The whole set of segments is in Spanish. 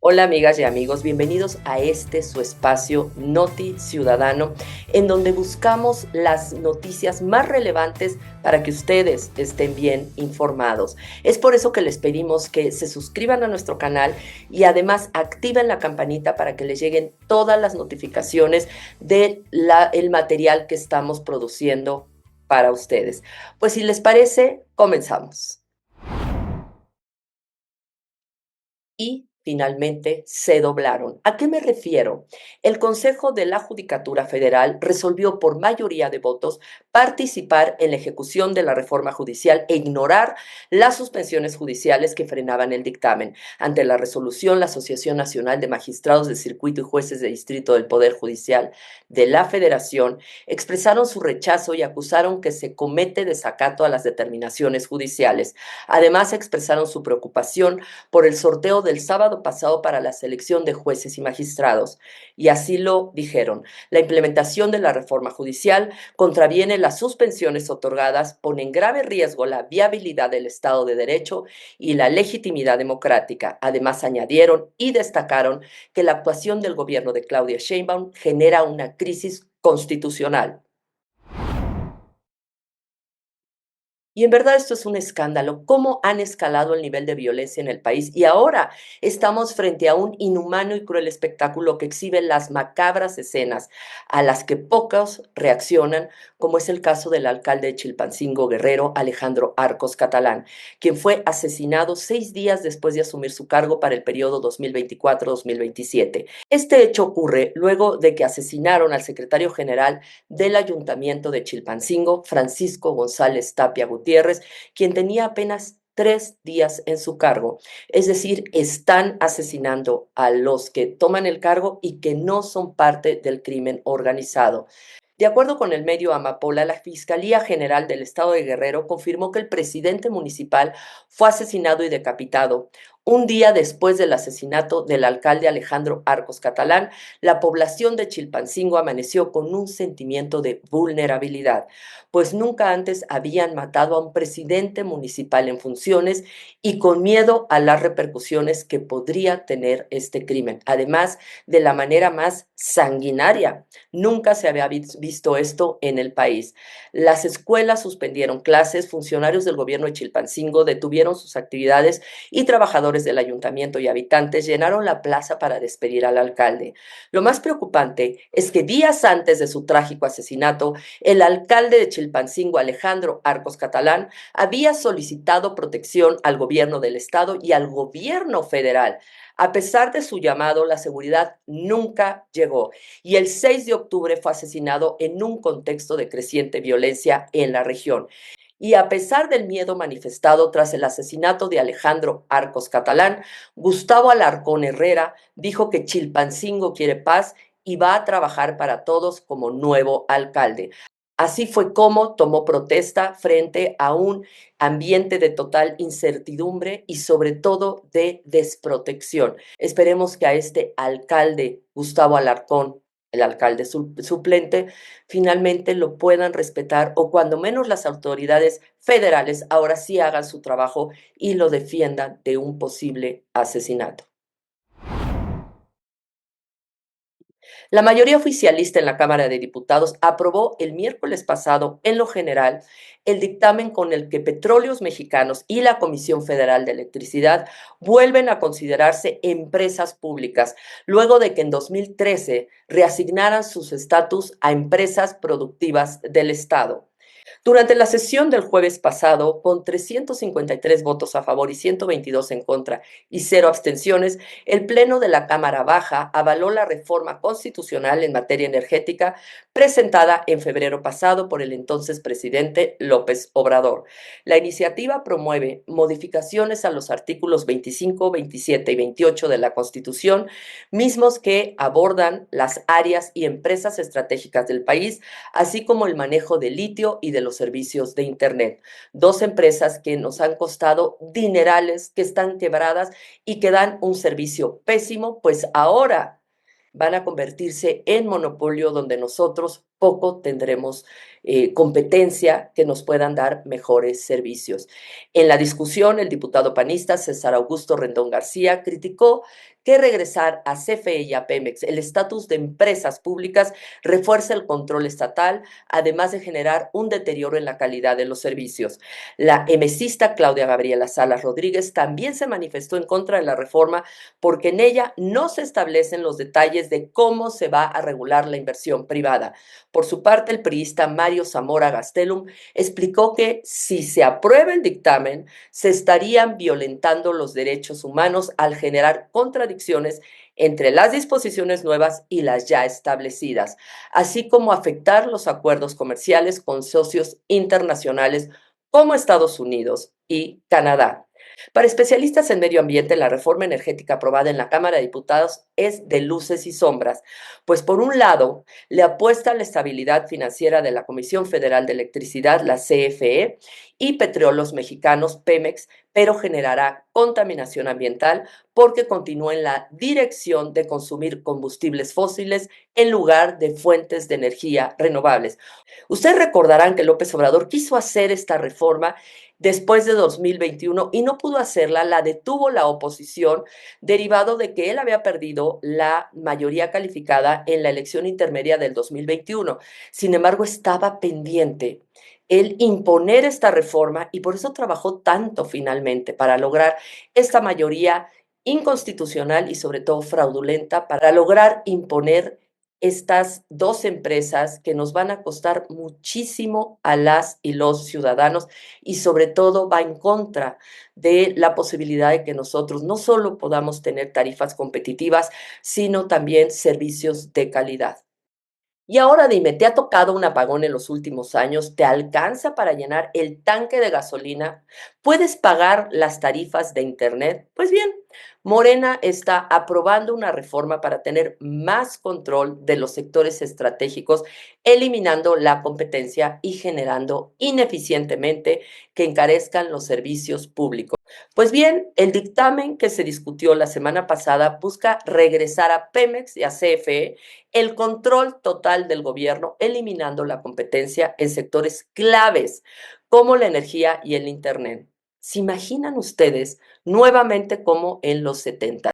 Hola amigas y amigos, bienvenidos a este su espacio Noti Ciudadano, en donde buscamos las noticias más relevantes para que ustedes estén bien informados. Es por eso que les pedimos que se suscriban a nuestro canal y además activen la campanita para que les lleguen todas las notificaciones del material que estamos produciendo para ustedes. Pues si les parece, comenzamos. Y finalmente se doblaron. ¿A qué me refiero? El Consejo de la Judicatura Federal resolvió por mayoría de votos participar en la ejecución de la reforma judicial e ignorar las suspensiones judiciales que frenaban el dictamen. Ante la resolución, la Asociación Nacional de Magistrados de Circuito y Jueces de Distrito del Poder Judicial de la Federación expresaron su rechazo y acusaron que se comete desacato a las determinaciones judiciales. Además, expresaron su preocupación por el sorteo del sábado pasado para la selección de jueces y magistrados. Y así lo dijeron. La implementación de la reforma judicial contraviene las suspensiones otorgadas, pone en grave riesgo la viabilidad del Estado de Derecho y la legitimidad democrática. Además, añadieron y destacaron que la actuación del gobierno de Claudia Sheinbaum genera una crisis constitucional. Y en verdad esto es un escándalo, cómo han escalado el nivel de violencia en el país. Y ahora estamos frente a un inhumano y cruel espectáculo que exhibe las macabras escenas a las que pocos reaccionan, como es el caso del alcalde de Chilpancingo Guerrero, Alejandro Arcos Catalán, quien fue asesinado 6 días después de asumir su cargo para el periodo 2024-2027. Este hecho ocurre luego de que asesinaron al secretario general del Ayuntamiento de Chilpancingo, Francisco González Tapia Gutiérrez, quien tenía apenas 3 días en su cargo. Es decir, están asesinando a los que toman el cargo y que no son parte del crimen organizado. De acuerdo con el medio Amapola, la Fiscalía General del Estado de Guerrero confirmó que el presidente municipal fue asesinado y decapitado. Un día después del asesinato del alcalde Alejandro Arcos Catalán, la población de Chilpancingo amaneció con un sentimiento de vulnerabilidad, pues nunca antes habían matado a un presidente municipal en funciones y con miedo a las repercusiones que podría tener este crimen, además de la manera más sanguinaria. Nunca se había visto esto en el país. Las escuelas suspendieron clases, funcionarios del gobierno de Chilpancingo detuvieron sus actividades y trabajadores del ayuntamiento y habitantes llenaron la plaza para despedir al alcalde. Lo más preocupante es que días antes de su trágico asesinato, el alcalde de Chilpancingo, Alejandro Arcos Catalán, había solicitado protección al gobierno del estado y al gobierno federal. A pesar de su llamado, la seguridad nunca llegó y el 6 de octubre fue asesinado en un contexto de creciente violencia en la región. Y a pesar del miedo manifestado tras el asesinato de Alejandro Arcos Catalán, Gustavo Alarcón Herrera dijo que Chilpancingo quiere paz y va a trabajar para todos como nuevo alcalde. Así fue como tomó protesta frente a un ambiente de total incertidumbre y sobre todo de desprotección. Esperemos que a este alcalde, Gustavo Alarcón, el alcalde suplente, finalmente lo puedan respetar o cuando menos las autoridades federales ahora sí hagan su trabajo y lo defiendan de un posible asesinato. La mayoría oficialista en la Cámara de Diputados aprobó el miércoles pasado, en lo general, el dictamen con el que Petróleos Mexicanos y la Comisión Federal de Electricidad vuelven a considerarse empresas públicas, luego de que en 2013 reasignaran sus estatus a empresas productivas del Estado. Durante la sesión del jueves pasado, con 353 votos a favor y 122 en contra y cero abstenciones, el Pleno de la Cámara Baja avaló la reforma constitucional en materia energética presentada en febrero pasado por el entonces presidente López Obrador. La iniciativa promueve modificaciones a los artículos 25, 27 y 28 de la Constitución, mismos que abordan las áreas y empresas estratégicas del país, así como el manejo de litio y de los servicios de Internet. Dos empresas que nos han costado dinerales, que están quebradas y que dan un servicio pésimo, pues ahora van a convertirse en monopolio donde nosotros poco tendremos competencia que nos puedan dar mejores servicios. En la discusión, el diputado panista César Augusto Rendón García criticó que regresar a CFE y a Pemex el estatus de empresas públicas refuerza el control estatal, además de generar un deterioro en la calidad de los servicios. La emesista Claudia Gabriela Salas Rodríguez también se manifestó en contra de la reforma porque en ella no se establecen los detalles de cómo se va a regular la inversión privada. Por su parte, el priista Mario Zamora Gastelum explicó que si se aprueba el dictamen, se estarían violentando los derechos humanos al generar contradicciones entre las disposiciones nuevas y las ya establecidas, así como afectar los acuerdos comerciales con socios internacionales como Estados Unidos y Canadá. Para especialistas en medio ambiente, la reforma energética aprobada en la Cámara de Diputados es de luces y sombras, pues por un lado, le apuesta a la estabilidad financiera de la Comisión Federal de Electricidad, la CFE, y Petróleos Mexicanos, Pemex, pero generará contaminación ambiental porque continúa en la dirección de consumir combustibles fósiles en lugar de fuentes de energía renovables. Ustedes recordarán que López Obrador quiso hacer esta reforma después de 2021 y no pudo hacerla, la detuvo la oposición, derivado de que él había perdido la mayoría calificada en la elección intermedia del 2021. Sin embargo, estaba pendiente el imponer esta reforma y por eso trabajó tanto finalmente para lograr esta mayoría inconstitucional y sobre todo fraudulenta para lograr imponer estas dos empresas que nos van a costar muchísimo a las y los ciudadanos y sobre todo va en contra de la posibilidad de que nosotros no solo podamos tener tarifas competitivas, sino también servicios de calidad. Y ahora dime, ¿te ha tocado un apagón en los últimos años? ¿Te alcanza para llenar el tanque de gasolina? ¿Puedes pagar las tarifas de Internet? Pues bien, Morena está aprobando una reforma para tener más control de los sectores estratégicos, eliminando la competencia y generando ineficientemente que encarezcan los servicios públicos. Pues bien, el dictamen que se discutió la semana pasada busca regresar a Pemex y a CFE el control total del gobierno, eliminando la competencia en sectores claves como la energía y el Internet. ¿Se imaginan ustedes nuevamente como en los 70?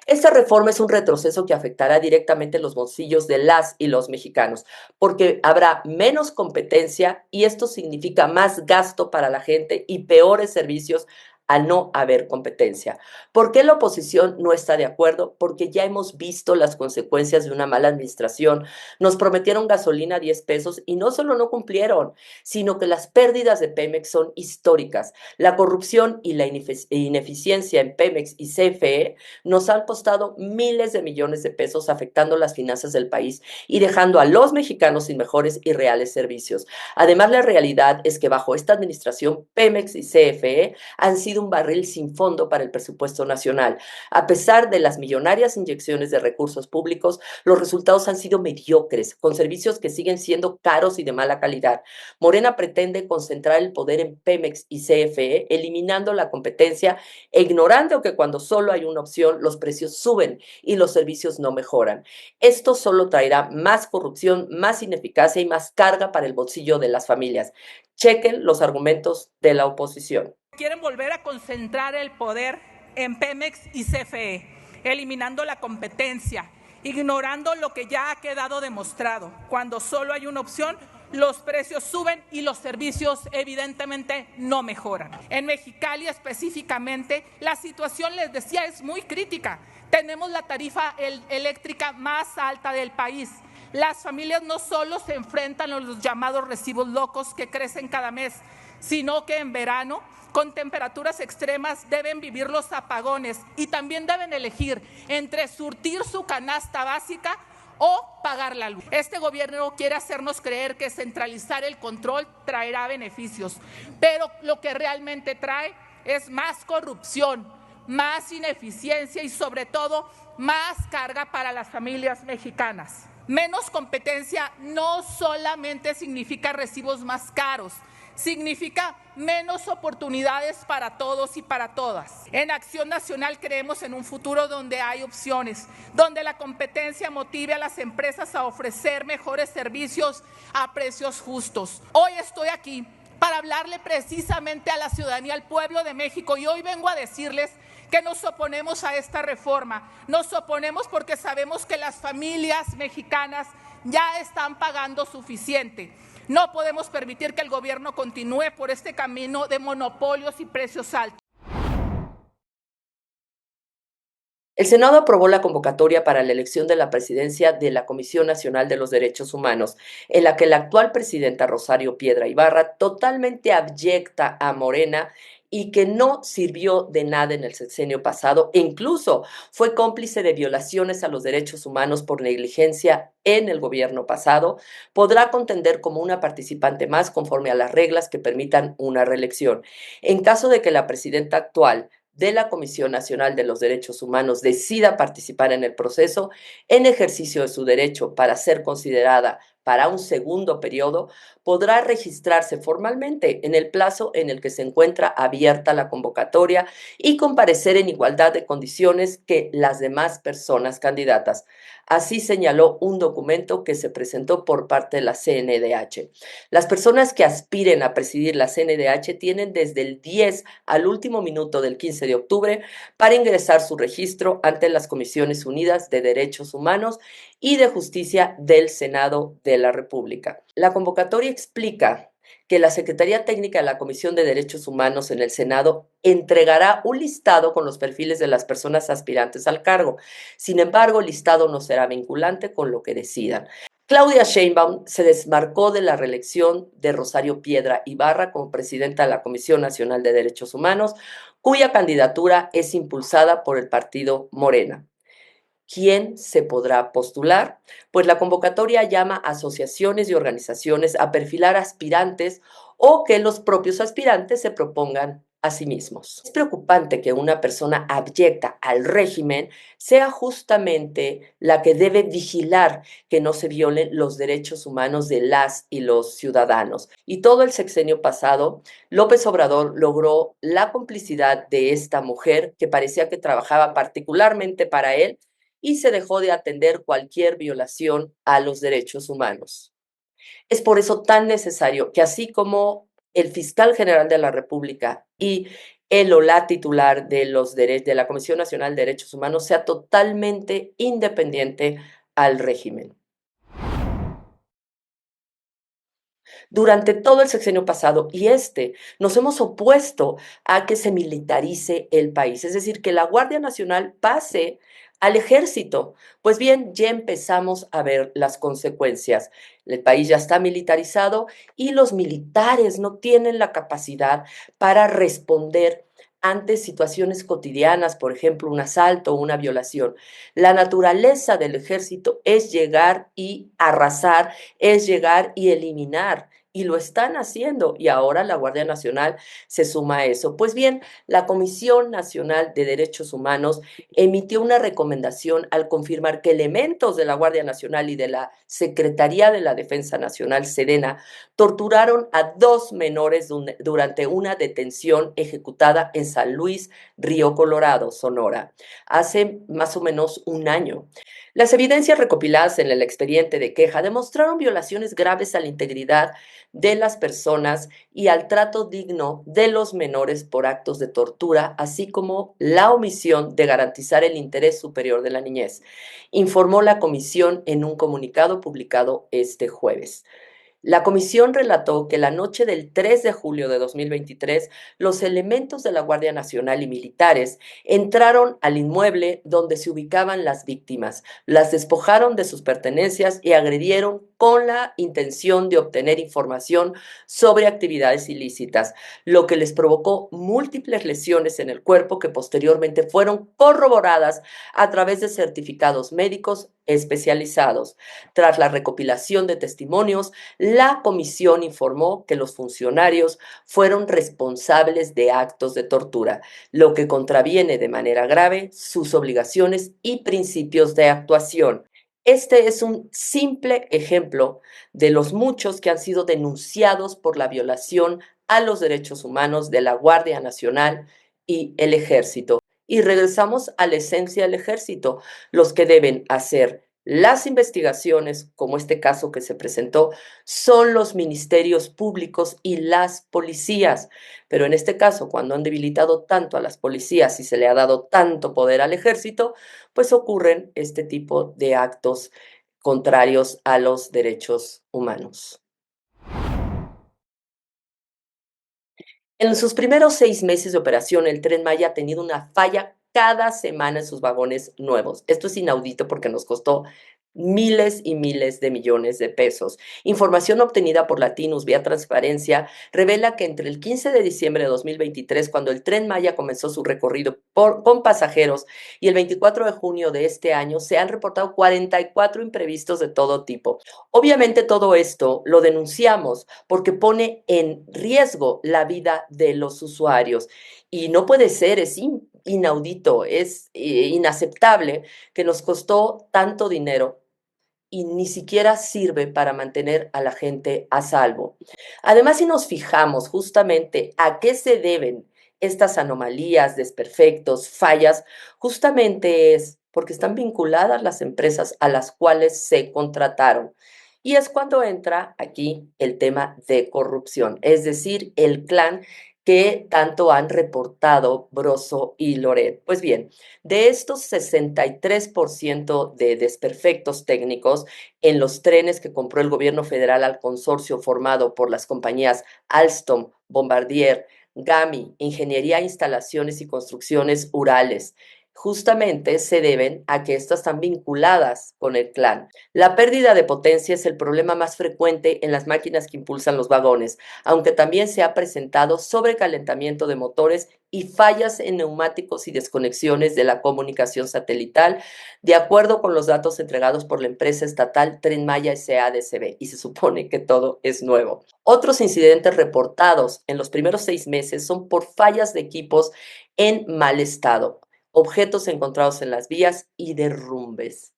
Esta reforma es un retroceso que afectará directamente los bolsillos de las y los mexicanos, porque habrá menos competencia y esto significa más gasto para la gente y peores servicios al no haber competencia. ¿Por qué la oposición no está de acuerdo? Porque ya hemos visto las consecuencias de una mala administración. Nos prometieron gasolina a 10 pesos y no solo no cumplieron, sino que las pérdidas de Pemex son históricas. La corrupción y la ineficiencia en Pemex y CFE nos han costado miles de millones de pesos afectando las finanzas del país y dejando a los mexicanos sin mejores y reales servicios. Además, la realidad es que bajo esta administración, Pemex y CFE han sido un barril sin fondo para el presupuesto nacional. A pesar de las millonarias inyecciones de recursos públicos, los resultados han sido mediocres, con servicios que siguen siendo caros y de mala calidad. Morena pretende concentrar el poder en Pemex y CFE, eliminando la competencia e ignorando que cuando solo hay una opción, los precios suben y los servicios no mejoran. Esto solo traerá más corrupción, más ineficacia y más carga para el bolsillo de las familias. Chequen los argumentos de la oposición. Quieren volver a concentrar el poder en Pemex y CFE, eliminando la competencia, ignorando lo que ya ha quedado demostrado. Cuando solo hay una opción, los precios suben y los servicios evidentemente no mejoran. En Mexicali específicamente, la situación, les decía, es muy crítica. Tenemos la tarifa eléctrica más alta del país. Las familias no solo se enfrentan a los llamados recibos locos que crecen cada mes, sino que en verano, con temperaturas extremas, deben vivir los apagones y también deben elegir entre surtir su canasta básica o pagar la luz. Este gobierno quiere hacernos creer que centralizar el control traerá beneficios, pero lo que realmente trae es más corrupción, más ineficiencia y sobre todo más carga para las familias mexicanas. Menos competencia no solamente significa recibos más caros, significa menos oportunidades para todos y para todas. En Acción Nacional creemos en un futuro donde hay opciones, donde la competencia motive a las empresas a ofrecer mejores servicios a precios justos. Hoy estoy aquí para hablarle precisamente a la ciudadanía, al pueblo de México, y hoy vengo a decirles que nos oponemos a esta reforma. Nos oponemos porque sabemos que las familias mexicanas ya están pagando suficiente. No podemos permitir que el gobierno continúe por este camino de monopolios y precios altos. El Senado aprobó la convocatoria para la elección de la presidencia de la Comisión Nacional de los Derechos Humanos, en la que la actual presidenta Rosario Piedra Ibarra, totalmente abyecta a Morena y que no sirvió de nada en el sexenio pasado, e incluso fue cómplice de violaciones a los derechos humanos por negligencia en el gobierno pasado, podrá contender como una participante más conforme a las reglas que permitan una reelección. En caso de que la presidenta actual de la Comisión Nacional de los Derechos Humanos decida participar en el proceso, en ejercicio de su derecho para ser considerada para un segundo periodo, podrá registrarse formalmente en el plazo en el que se encuentra abierta la convocatoria y comparecer en igualdad de condiciones que las demás personas candidatas. Así señaló un documento que se presentó por parte de la CNDH. Las personas que aspiren a presidir la CNDH tienen desde el 10 al último minuto del 15 de octubre para ingresar su registro ante las Comisiones Unidas de Derechos Humanos y de Justicia del Senado de la República. La convocatoria explica que la Secretaría Técnica de la Comisión de Derechos Humanos en el Senado entregará un listado con los perfiles de las personas aspirantes al cargo. Sin embargo, el listado no será vinculante con lo que decidan. Claudia Sheinbaum se desmarcó de la reelección de Rosario Piedra Ibarra como presidenta de la Comisión Nacional de Derechos Humanos, cuya candidatura es impulsada por el partido Morena. ¿Quién se podrá postular? Pues la convocatoria llama a asociaciones y organizaciones a perfilar aspirantes o que los propios aspirantes se propongan a sí mismos. Es preocupante que una persona abyecta al régimen sea justamente la que debe vigilar que no se violen los derechos humanos de las y los ciudadanos. Y todo el sexenio pasado, López Obrador logró la complicidad de esta mujer que parecía que trabajaba particularmente para él y se dejó de atender cualquier violación a los derechos humanos. Es por eso tan necesario que así como el fiscal general de la República y el o la titular de la Comisión Nacional de Derechos Humanos sea totalmente independiente al régimen. Durante todo el sexenio pasado y nos hemos opuesto a que se militarice el país, es decir, que la Guardia Nacional pase al ejército. Pues bien, ya empezamos a ver las consecuencias. El país ya está militarizado y los militares no tienen la capacidad para responder ante situaciones cotidianas, por ejemplo, un asalto o una violación. La naturaleza del ejército es llegar y arrasar, es llegar y eliminar. Y lo están haciendo y ahora la Guardia Nacional se suma a eso. Pues bien, la Comisión Nacional de Derechos Humanos emitió una recomendación al confirmar que elementos de la Guardia Nacional y de la Secretaría de la Defensa Nacional, Sedena, torturaron a 2 menores durante una detención ejecutada en San Luis, Río Colorado, Sonora, hace más o menos un año. Las evidencias recopiladas en el expediente de queja demostraron violaciones graves a la integridad de las personas y al trato digno de los menores por actos de tortura, así como la omisión de garantizar el interés superior de la niñez, informó la comisión en un comunicado publicado este jueves. La comisión relató que la noche del 3 de julio de 2023, los elementos de la Guardia Nacional y militares entraron al inmueble donde se ubicaban las víctimas, las despojaron de sus pertenencias y agredieron con la intención de obtener información sobre actividades ilícitas, lo que les provocó múltiples lesiones en el cuerpo que posteriormente fueron corroboradas a través de certificados médicos especializados. Tras la recopilación de testimonios, la comisión informó que los funcionarios fueron responsables de actos de tortura, lo que contraviene de manera grave sus obligaciones y principios de actuación. Este es un simple ejemplo de los muchos que han sido denunciados por la violación a los derechos humanos de la Guardia Nacional y el Ejército. Y regresamos a la esencia del Ejército, los que deben hacer las investigaciones, como este caso que se presentó, son los ministerios públicos y las policías. Pero en este caso, cuando han debilitado tanto a las policías y se le ha dado tanto poder al Ejército, pues ocurren este tipo de actos contrarios a los derechos humanos. En sus primeros 6 meses de operación, el Tren Maya ha tenido una falla cada semana en sus vagones nuevos. Esto es inaudito porque nos costó miles y miles de millones de pesos. Información obtenida por Latinus vía transparencia revela que entre el 15 de diciembre de 2023, cuando el Tren Maya comenzó su recorrido con pasajeros, y el 24 de junio de este año, se han reportado 44 imprevistos de todo tipo. Obviamente todo esto lo denunciamos porque pone en riesgo la vida de los usuarios y no puede ser, es inaudito, es inaceptable que nos costó tanto dinero y ni siquiera sirve para mantener a la gente a salvo. Además, si nos fijamos justamente a qué se deben estas anomalías, desperfectos, fallas, justamente es porque están vinculadas las empresas a las cuales se contrataron. Y es cuando entra aquí el tema de corrupción, es decir, el clan que tanto han reportado Broso y Loret. Pues bien, de estos 63% de desperfectos técnicos en los trenes que compró el gobierno federal al consorcio formado por las compañías Alstom, Bombardier, GAMI, Ingeniería, Instalaciones y Construcciones Urales, justamente se deben a que estas están vinculadas con el clan. La pérdida de potencia es el problema más frecuente en las máquinas que impulsan los vagones, aunque también se ha presentado sobrecalentamiento de motores y fallas en neumáticos y desconexiones de la comunicación satelital, de acuerdo con los datos entregados por la empresa estatal Tren Maya SADCB, y se supone que todo es nuevo. Otros incidentes reportados en los primeros 6 meses son por fallas de equipos en mal estado, objetos encontrados en las vías y derrumbes.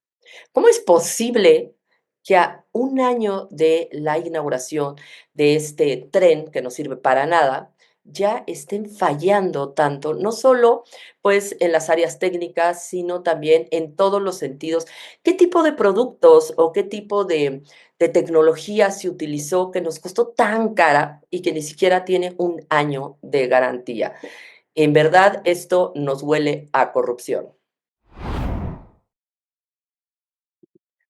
¿Cómo es posible que a un año de la inauguración de este tren que no sirve para nada, ya estén fallando tanto, no solo pues en las áreas técnicas, sino también en todos los sentidos? ¿Qué tipo de productos o qué tipo de tecnología se utilizó que nos costó tan cara y que ni siquiera tiene un año de garantía? En verdad, esto nos huele a corrupción.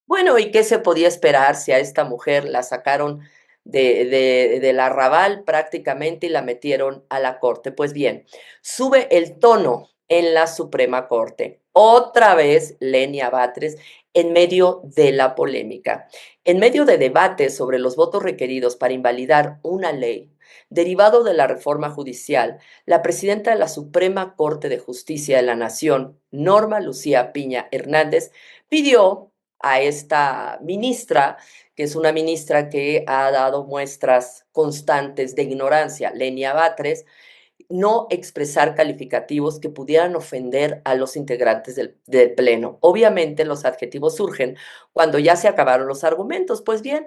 Bueno, ¿y qué se podía esperar si a esta mujer la sacaron del arrabal prácticamente y la metieron a la corte? Pues bien, sube el tono en la Suprema Corte. Otra vez Lenia Batres en medio de la polémica. En medio de debates sobre los votos requeridos para invalidar una ley derivado de la reforma judicial, la presidenta de la Suprema Corte de Justicia de la Nación, Norma Lucía Piña Hernández, pidió a esta ministra, que es una ministra que ha dado muestras constantes de ignorancia, Lenia Batres, no expresar calificativos que pudieran ofender a los integrantes del Pleno. Obviamente los adjetivos surgen cuando ya se acabaron los argumentos. Pues bien,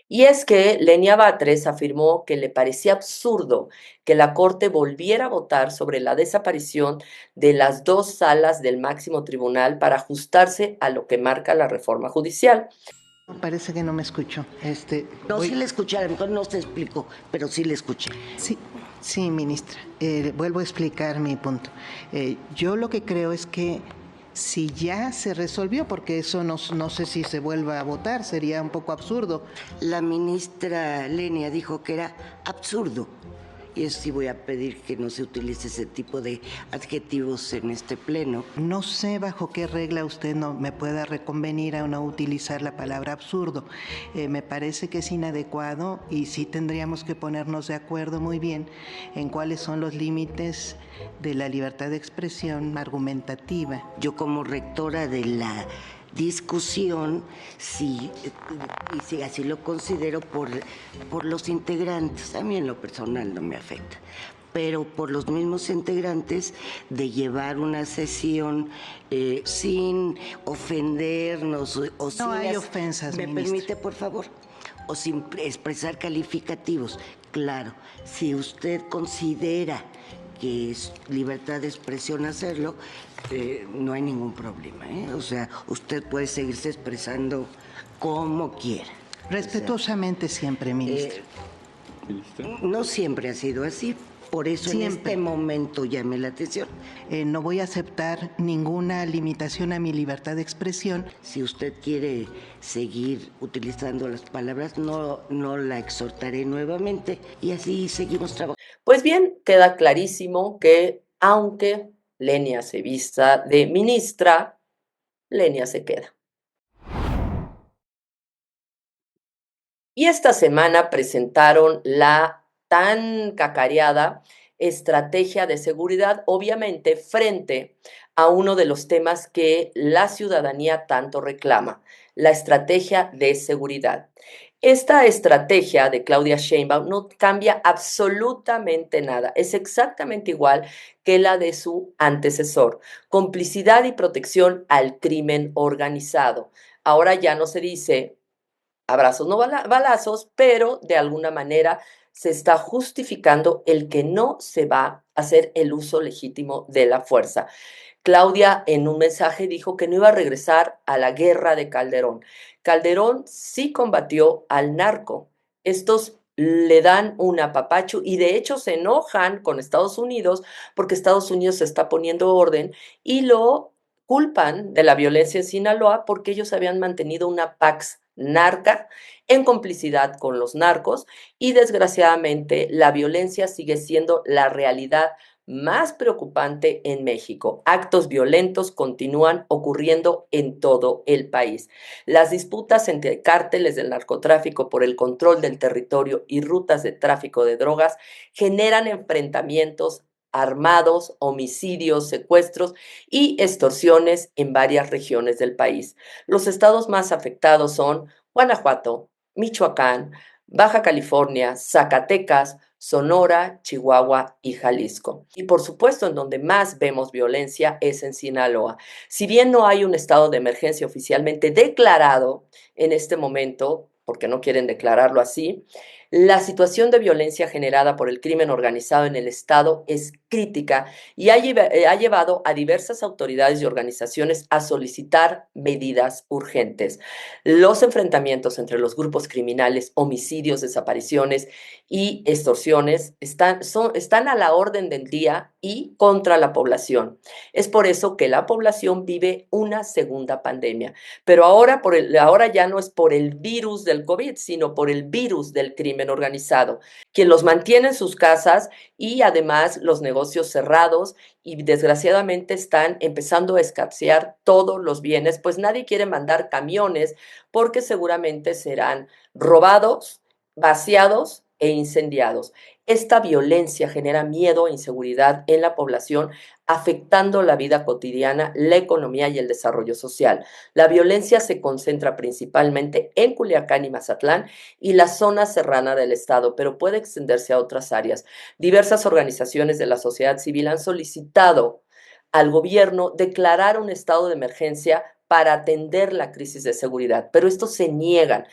y es que Lenia Batres afirmó que le parecía absurdo que la Corte volviera a votar sobre la desaparición de las dos salas del máximo tribunal para ajustarse a lo que marca la reforma judicial. Parece que no me escucho. No, sí le escuché, a lo mejor no se explicó, pero sí le escuché. Sí, ministra. Vuelvo a explicar mi punto. Yo lo que creo es que si ya se resolvió, porque eso no sé si se vuelva a votar, sería un poco absurdo. La ministra Lenia dijo que era absurdo. Y eso sí voy a pedir que no se utilice ese tipo de adjetivos en este pleno. No sé bajo qué regla usted no me pueda reconvenir a no utilizar la palabra absurdo. Me parece que es inadecuado y sí tendríamos que ponernos de acuerdo muy bien en cuáles son los límites de la libertad de expresión argumentativa. Yo como rectora de la discusión, sí, y sí, así lo considero por los integrantes. A mí en lo personal no me afecta, pero por los mismos integrantes, de llevar una sesión sin ofendernos o sin... No hay ofensas, ¿Me ministra. permite, por favor? O sin expresar calificativos. Claro, si usted considera que es libertad de expresión hacerlo, no hay ningún problema, ¿eh? O sea, usted puede seguirse expresando como quiera. Respetuosamente siempre, ministra. No siempre ha sido así, por eso Siempre. en este momento llamé la atención. No voy a aceptar ninguna limitación a mi libertad de expresión. Si usted quiere seguir utilizando las palabras, no la exhortaré nuevamente y así seguimos trabajando. Pues bien, queda clarísimo que aunque Lenia se vista de ministra, Lenia se queda. Y esta semana presentaron la tan cacareada estrategia de seguridad, obviamente frente a uno de los temas que la ciudadanía tanto reclama, la estrategia de seguridad. Esta estrategia de Claudia Sheinbaum no cambia absolutamente nada, es exactamente igual que la de su antecesor, complicidad y protección al crimen organizado. Ahora ya no se dice abrazos, no balazos, pero de alguna manera se está justificando el que no se va a hacer el uso legítimo de la fuerza. Claudia en un mensaje dijo que no iba a regresar a la guerra de Calderón. Calderón sí combatió al narco. Estos le dan un apapacho y de hecho se enojan con Estados Unidos porque Estados Unidos se está poniendo orden y lo culpan de la violencia en Sinaloa porque ellos habían mantenido una pax narca en complicidad con los narcos y desgraciadamente la violencia sigue siendo la realidad más preocupante en México. Actos violentos continúan ocurriendo en todo el país. Las disputas entre cárteles del narcotráfico por el control del territorio y rutas de tráfico de drogas generan enfrentamientos armados, homicidios, secuestros y extorsiones en varias regiones del país. Los estados más afectados son Guanajuato, Michoacán, Baja California, Zacatecas, Sonora, Chihuahua y Jalisco. Y por supuesto, en donde más vemos violencia es en Sinaloa. Si bien no hay un estado de emergencia oficialmente declarado en este momento, porque no quieren declararlo así, la situación de violencia generada por el crimen organizado en el estado es crítica y ha llevado a diversas autoridades y organizaciones a solicitar medidas urgentes. Los enfrentamientos entre los grupos criminales, homicidios, desapariciones y extorsiones están a la orden del día y contra la población. Es por eso que la población vive una segunda pandemia. Pero ahora ya no es por el virus del COVID, sino por el virus del crimen organizado, quien los mantiene en sus casas y además los negocios cerrados y desgraciadamente están empezando a escasear todos los bienes, pues nadie quiere mandar camiones porque seguramente serán robados, vaciados e incendiados. Esta violencia genera miedo e inseguridad en la población, afectando la vida cotidiana, la economía y el desarrollo social. La violencia se concentra principalmente en Culiacán y Mazatlán y la zona serrana del estado, pero puede extenderse a otras áreas. Diversas organizaciones de la sociedad civil han solicitado al gobierno declarar un estado de emergencia para atender la crisis de seguridad, pero estos se niegan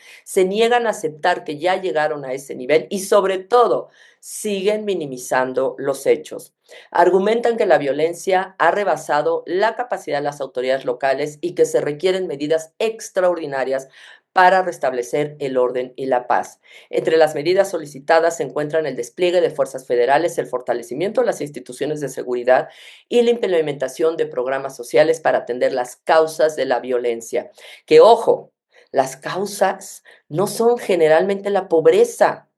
a aceptar que ya llegaron a ese nivel y sobre todo siguen minimizando los hechos. Argumentan que la violencia ha rebasado la capacidad de las autoridades locales y que se requieren medidas extraordinarias para restablecer el orden y la paz. Entre las medidas solicitadas se encuentran el despliegue de fuerzas federales, el fortalecimiento de las instituciones de seguridad y la implementación de programas sociales para atender las causas de la violencia. Que ojo, las causas no son generalmente la pobreza,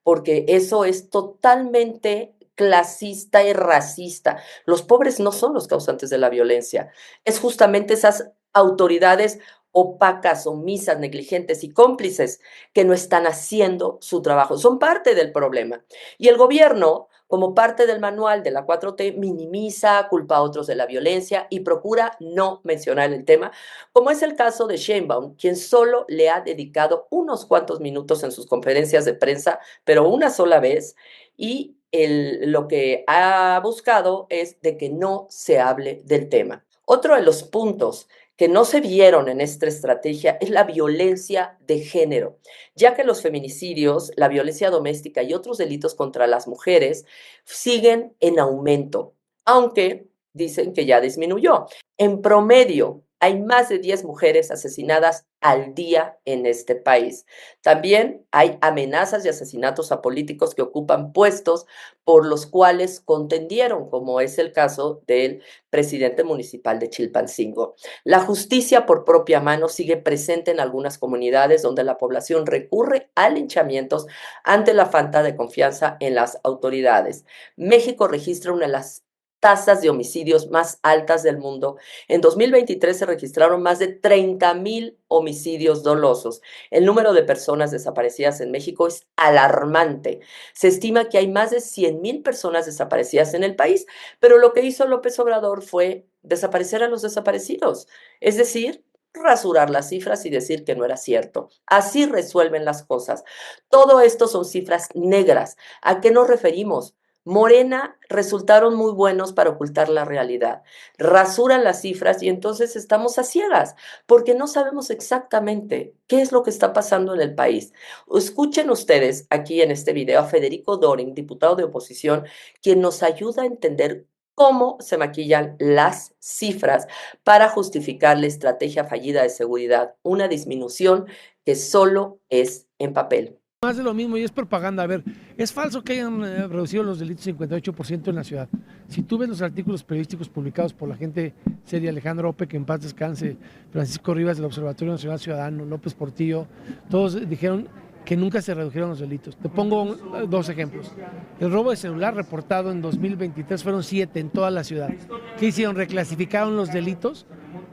porque eso es totalmente clasista y racista. Los pobres no son los causantes de la violencia, es justamente esas autoridades opacas, omisas, negligentes y cómplices que no están haciendo su trabajo. Son parte del problema. Y el gobierno, como parte del manual de la 4T, minimiza, culpa a otros de la violencia y procura no mencionar el tema, como es el caso de Sheinbaum, quien solo le ha dedicado unos cuantos minutos en sus conferencias de prensa, pero una sola vez, y lo que ha buscado es de que no se hable del tema. Otro de los puntos que no se vieron en esta estrategia es la violencia de género, ya que los feminicidios, la violencia doméstica y otros delitos contra las mujeres siguen en aumento, aunque dicen que ya disminuyó. En promedio, hay más de 10 mujeres asesinadas al día en este país. También hay amenazas y asesinatos a políticos que ocupan puestos por los cuales contendieron, como es el caso del presidente municipal de Chilpancingo. La justicia por propia mano sigue presente en algunas comunidades donde la población recurre a linchamientos ante la falta de confianza en las autoridades. México registra una de las tasas de homicidios más altas del mundo. En 2023 se registraron más de 30,000 homicidios dolosos. El número de personas desaparecidas en México es alarmante. Se estima que hay más de 100,000 personas desaparecidas en el país, pero lo que hizo López Obrador fue desaparecer a los desaparecidos, es decir, rasurar las cifras y decir que no era cierto. Así resuelven las cosas. Todo esto son cifras negras. ¿A qué nos referimos? Morena resultaron muy buenos para ocultar la realidad. Rasuran las cifras y entonces estamos a ciegas porque no sabemos exactamente qué es lo que está pasando en el país. Escuchen ustedes aquí en este video a Federico Doring, diputado de oposición, quien nos ayuda a entender cómo se maquillan las cifras para justificar la estrategia fallida de seguridad, una disminución que solo es en papel. Más de lo mismo y es propaganda. A ver, es falso que hayan reducido los delitos 58% en la ciudad. Si tú ves los artículos periodísticos publicados por la gente seria, Alejandro Ope, que en paz descanse, Francisco Rivas del Observatorio Nacional Ciudadano, López Portillo, todos dijeron que nunca se redujeron los delitos. Te pongo dos ejemplos. El robo de celular reportado en 2023 fueron 7 en toda la ciudad. ¿Qué hicieron? Reclasificaron los delitos.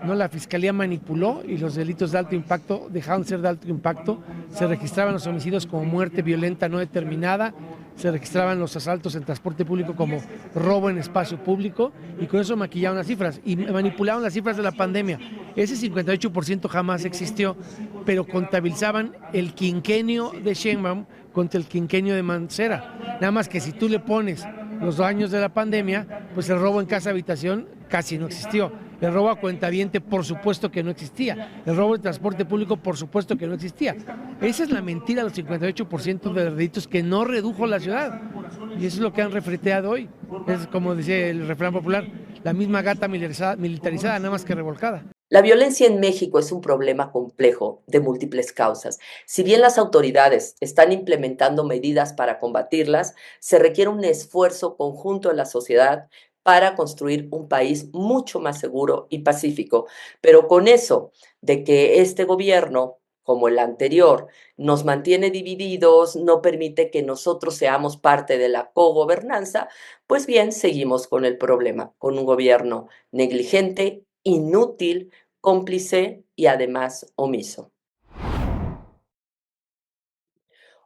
No, la Fiscalía manipuló y los delitos de alto impacto dejaron de ser de alto impacto. Se registraban los homicidios como muerte violenta no determinada, se registraban los asaltos en transporte público como robo en espacio público y con eso maquillaban las cifras y manipulaban las cifras de la pandemia. Ese 58% jamás existió, pero contabilizaban el quinquenio de Sheinbaum contra el quinquenio de Mancera. Nada más que si tú le pones los años de la pandemia, pues el robo en casa habitación casi no existió. El robo a cuentaviente, por supuesto que no existía. El robo de transporte público, por supuesto que no existía. Esa es la mentira, los 58% de delitos que no redujo la ciudad. Y eso es lo que han refriteado hoy. Es como decía el refrán popular, la misma gata militarizada, nada más que revolcada. La violencia en México es un problema complejo de múltiples causas. Si bien las autoridades están implementando medidas para combatirlas, se requiere un esfuerzo conjunto de la sociedad para construir un país mucho más seguro y pacífico. Pero con eso de que este gobierno, como el anterior, nos mantiene divididos, no permite que nosotros seamos parte de la cogobernanza, pues bien, seguimos con el problema, con un gobierno negligente, inútil, cómplice y además omiso.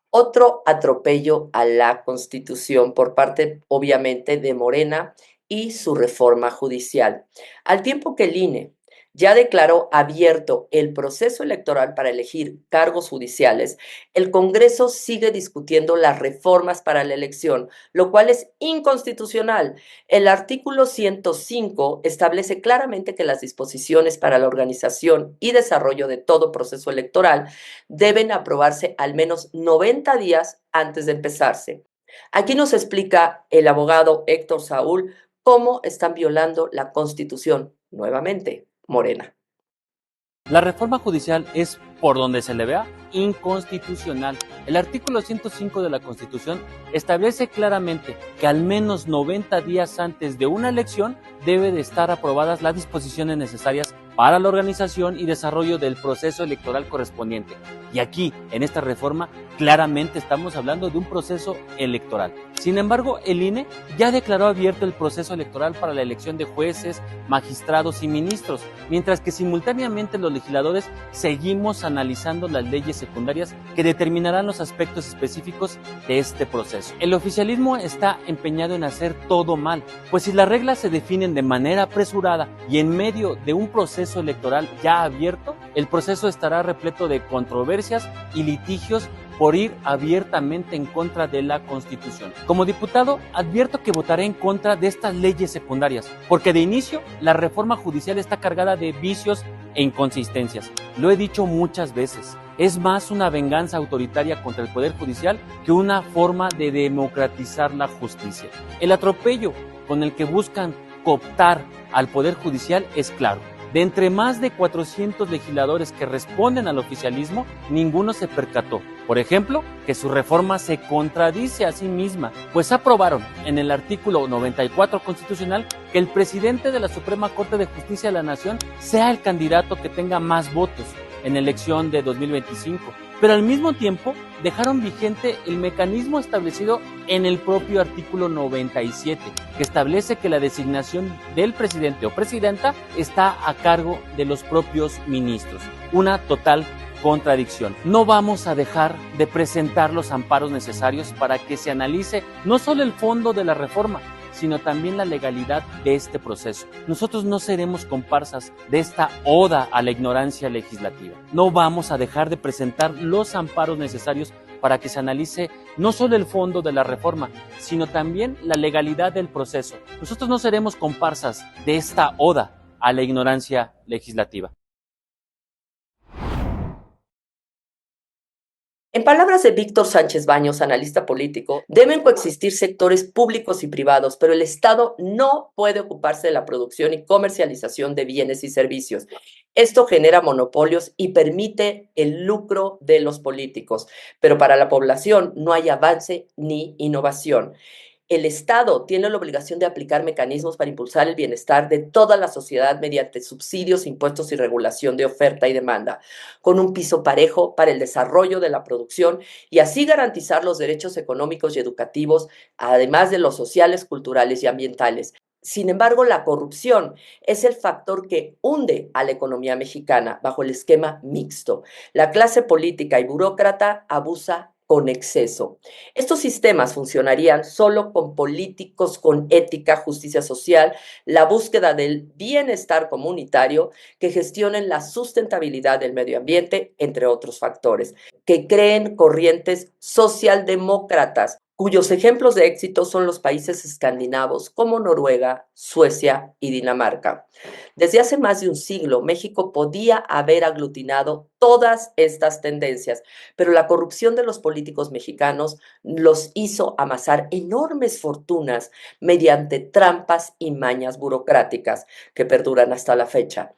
Otro atropello a la Constitución por parte, obviamente, de Morena y su reforma judicial. Al tiempo que el INE ya declaró abierto el proceso electoral para elegir cargos judiciales, el Congreso sigue discutiendo las reformas para la elección, lo cual es inconstitucional. El artículo 105 establece claramente que las disposiciones para la organización y desarrollo de todo proceso electoral deben aprobarse al menos 90 días antes de empezarse. Aquí nos explica el abogado Héctor Saúl cómo están violando la Constitución, nuevamente, Morena. La reforma judicial es, por donde se le vea, inconstitucional. El artículo 105 de la Constitución establece claramente que al menos 90 días antes de una elección debe de estar aprobadas las disposiciones necesarias para la organización y desarrollo del proceso electoral correspondiente. Y aquí, en esta reforma, claramente estamos hablando de un proceso electoral. Sin embargo, el INE ya declaró abierto el proceso electoral para la elección de jueces, magistrados y ministros, mientras que simultáneamente los legisladores seguimos analizando las leyes secundarias que determinarán los aspectos específicos de este proceso. El oficialismo está empeñado en hacer todo mal, pues si las reglas se definen de manera apresurada y en medio de un proceso electoral ya abierto, el proceso estará repleto de controversias y litigios por ir abiertamente en contra de la Constitución. Como diputado, advierto que votaré en contra de estas leyes secundarias, porque de inicio la reforma judicial está cargada de vicios e inconsistencias. Lo he dicho muchas veces, es más una venganza autoritaria contra el Poder Judicial que una forma de democratizar la justicia. El atropello con el que buscan cooptar al Poder Judicial es claro. De entre más de 400 legisladores que responden al oficialismo, ninguno se percató, por ejemplo, que su reforma se contradice a sí misma, pues aprobaron en el artículo 94 constitucional que el presidente de la Suprema Corte de Justicia de la Nación sea el candidato que tenga más votos en la elección de 2025, pero al mismo tiempo dejaron vigente el mecanismo establecido en el propio artículo 97, que establece que la designación del presidente o presidenta está a cargo de los propios ministros. Una total contradicción. No vamos a dejar de presentar los amparos necesarios para que se analice no solo el fondo de la reforma, sino también la legalidad de este proceso. Nosotros no seremos comparsas de esta oda a la ignorancia legislativa. No vamos a dejar de presentar los amparos necesarios para que se analice no solo el fondo de la reforma, sino también la legalidad del proceso. Nosotros no seremos comparsas de esta oda a la ignorancia legislativa. En palabras de Víctor Sánchez Baños, analista político, deben coexistir sectores públicos y privados, pero el Estado no puede ocuparse de la producción y comercialización de bienes y servicios. Esto genera monopolios y permite el lucro de los políticos, pero para la población no hay avance ni innovación. El Estado tiene la obligación de aplicar mecanismos para impulsar el bienestar de toda la sociedad mediante subsidios, impuestos y regulación de oferta y demanda, con un piso parejo para el desarrollo de la producción y así garantizar los derechos económicos y educativos, además de los sociales, culturales y ambientales. Sin embargo, la corrupción es el factor que hunde a la economía mexicana bajo el esquema mixto. La clase política y burócrata abusa con exceso. Estos sistemas funcionarían solo con políticos con ética, justicia social, la búsqueda del bienestar comunitario, que gestionen la sustentabilidad del medio ambiente, entre otros factores, que creen corrientes socialdemócratas, cuyos ejemplos de éxito son los países escandinavos como Noruega, Suecia y Dinamarca. Desde hace más de un siglo, México podía haber aglutinado todas estas tendencias, pero la corrupción de los políticos mexicanos los hizo amasar enormes fortunas mediante trampas y mañas burocráticas que perduran hasta la fecha.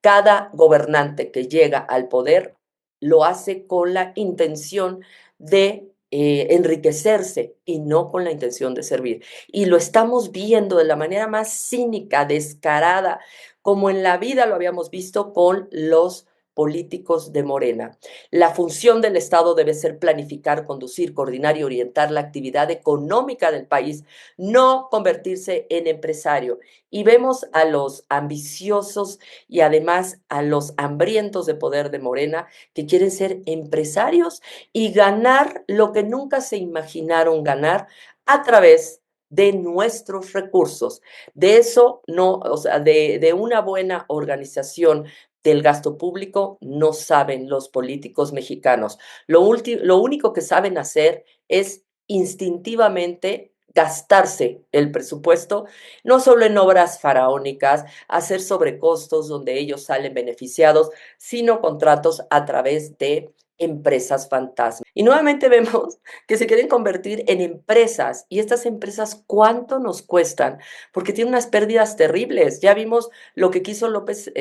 Cada gobernante que llega al poder lo hace con la intención de enriquecerse y no con la intención de servir. Y lo estamos viendo de la manera más cínica, descarada, como en la vida lo habíamos visto con los políticos de Morena. La función del Estado debe ser planificar, conducir, coordinar y orientar la actividad económica del país, no convertirse en empresario. Y vemos a los ambiciosos y además a los hambrientos de poder de Morena que quieren ser empresarios y ganar lo que nunca se imaginaron ganar a través de nuestros recursos. De eso no, o sea, de una buena organización del gasto público no saben los políticos mexicanos. Lo único que saben hacer es instintivamente gastarse el presupuesto, no solo en obras faraónicas, hacer sobrecostos donde ellos salen beneficiados, sino contratos a través de empresas fantasma. Y nuevamente vemos que se quieren convertir en empresas. ¿Y estas empresas cuánto nos cuestan? Porque tienen unas pérdidas terribles. Ya vimos lo que quiso López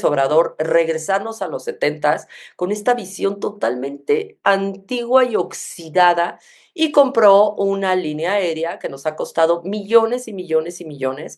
Obrador, regresarnos a los 70s con esta visión totalmente antigua y oxidada, y compró una línea aérea que nos ha costado millones y millones y millones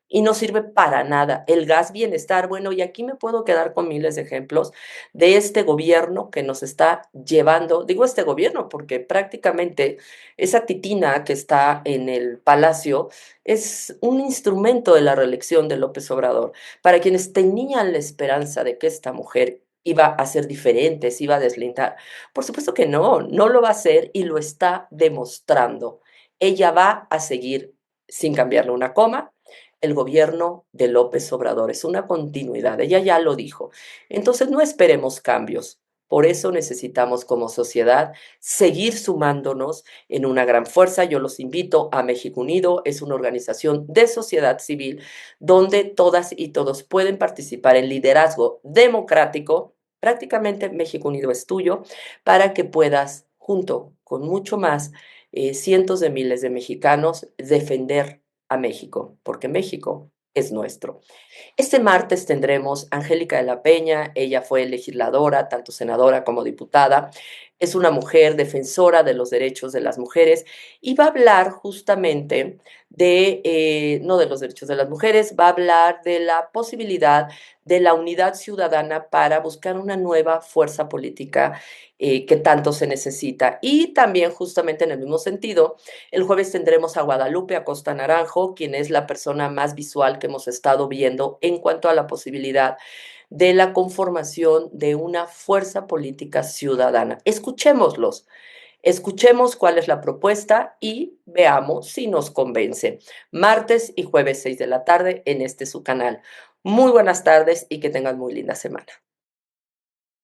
y no sirve para nada. El gas bienestar, bueno, y aquí me puedo quedar con miles de ejemplos de este gobierno que nos está llevando, digo este gobierno porque prácticamente esa titina que está en el Palacio es un instrumento de la reelección de López Obrador. Para quienes tenían la esperanza de que esta mujer iba a ser diferente, se iba a deslindar, por supuesto que no, no lo va a hacer y lo está demostrando. Ella va a seguir sin cambiarle una coma. El gobierno de López Obrador es una continuidad, ella ya lo dijo. Entonces no esperemos cambios, Por eso necesitamos como sociedad seguir sumándonos en una gran fuerza. Yo los invito a México Unido, es una organización de sociedad civil donde todas y todos pueden participar en liderazgo democrático. Prácticamente México Unido es tuyo para que puedas, junto con mucho más, cientos de miles de mexicanos, defender a México, porque México es nuestro. Este martes tendremos a Angélica de la Peña, ella fue legisladora, tanto senadora como diputada, es una mujer defensora de los derechos de las mujeres y va a hablar justamente no de los derechos de las mujeres, va a hablar de la posibilidad de la unidad ciudadana para buscar una nueva fuerza política que tanto se necesita. Y también justamente en el mismo sentido, el jueves tendremos a Guadalupe Acosta Naranjo, quien es la persona más visual que hemos estado viendo en cuanto a la posibilidad de la conformación de una fuerza política ciudadana. Escuchémoslos, escuchemos cuál es la propuesta y veamos si nos convence. Martes y jueves 6 de la tarde en este su canal. Muy buenas tardes y que tengan muy linda semana.